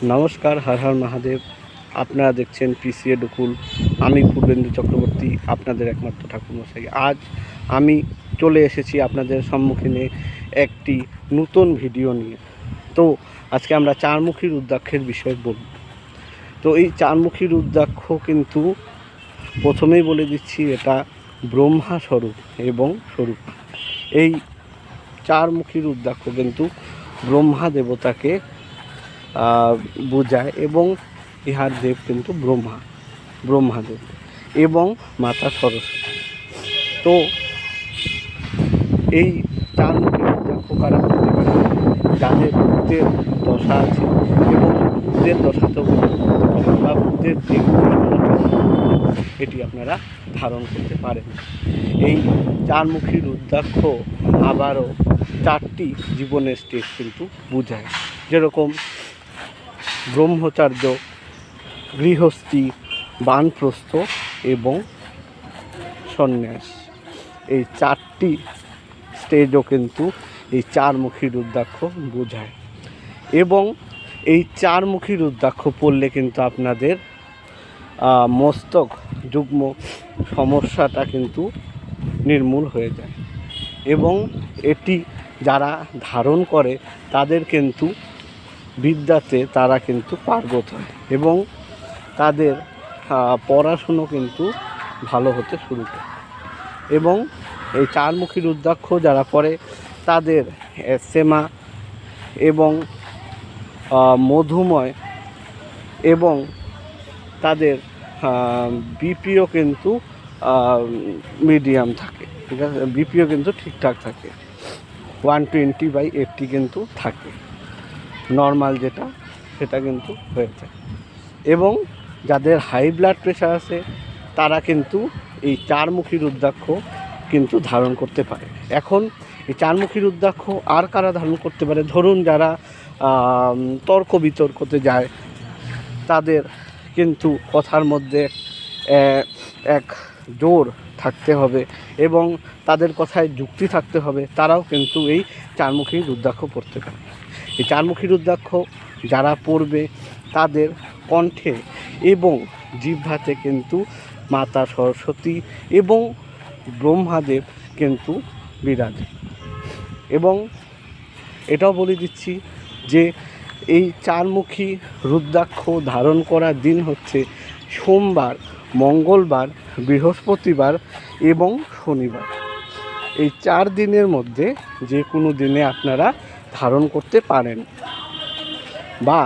নমস্কার, হর হর মহাদেব। আপনারা দেখছেন পিসিএ ডুকুল। আমি পূর্বেন্দু চক্রবর্তী, আপনাদের একমাত্র ঠাকুরমশাই। আজ আমি চলে এসেছি আপনাদের সম্মুখীনে একটি নতুন ভিডিও নিয়ে। তো আজকে আমরা চারমুখী রুদ্রাক্ষের বিষয়ে বলব। তো এই চারমুখী রুদ্রাক্ষ কিন্তু প্রথমেই বলে দিচ্ছি, এটা ব্রহ্মা স্বরূপ এবং স্বরূপ। এই চারমুখী রুদ্রাক্ষ কিন্তু ব্রহ্মা দেবতাকে বোঝায় এবং ইহার দেব কিন্তু ব্রহ্মাদেব এবং মাতা সরস্বতী। তো এই চারমুখী রুদ্রাক্ষ কারা করতে পারে? যাদের বুদ্ধের দশা আছে এবং বুদ্ধের দশাতেও বা বুদ্ধের যে এটি আপনারা ধারণ করতে পারেন। এই চারমুখী রুদ্রাক্ষ আবারও চারটি জীবনের স্টেজ কিন্তু বোঝায়, যেরকম ব্রহ্মচার্য, গৃহস্থী, বানপ্রস্থ এবং সন্ন্যাস। এই চারটি স্টেজও কিন্তু এই চারমুখী রুদ্রাক্ষ বোঝায় এবং এই চারমুখী রুদ্রাক্ষ পড়লে কিন্তু আপনাদের মস্তক যুগ্ম সমস্যাটা কিন্তু নির্মূল হয়ে যায় এবং এটি যারা ধারণ করে তাদের কিন্তু বিদ্যাতে তারা কিন্তু পার্গত হয় এবং তাদের পড়াশুনো কিন্তু ভালো হতে শুরু করে। এবং এই চারমুখী রুদ্রাক্ষ যারা পড়ে তাদের এসেমা এবং মধুময় এবং তাদের বিপিও কিন্তু মিডিয়াম থাকে, ঠিক আছে, বিপিও কিন্তু ঠিকঠাক থাকে, 120/80 কিন্তু থাকে, নর্মাল যেটা সেটা কিন্তু হয়ে থাকে। এবং যাদের হাই ব্লাড প্রেশার আছে তারা কিন্তু এই চারমুখী রুদ্রাক্ষ কিন্তু ধারণ করতে পারে। এখন এই চারমুখী রুদ্রাক্ষ আর কারা ধারণ করতে পারে? ধরুন যারা তর্ক বিতর্কতে যায়, তাদের কিন্তু কথার মধ্যে এক জোর থাকতে হবে এবং তাদের কথায় যুক্তি থাকতে হবে, তারাও কিন্তু এই চারমুখী রুদ্রাক্ষ পড়তে পারে। এই চারমুখী রুদ্রাক্ষ যারা পড়বে তাদের কণ্ঠে এবং জিহ্বাতে কিন্তু মাতা সরস্বতী এবং ব্রহ্মাদেব কিন্তু বিরাজে। এবং এটাও বলে দিচ্ছি যে এই চারমুখী রুদ্রাক্ষ ধারণ করার দিন হচ্ছে সোমবার, মঙ্গলবার, বৃহস্পতিবার এবং শনিবার। এই 4 দিনের মধ্যে যে কোনো দিনে আপনারা ধারণ করতে পারেন বা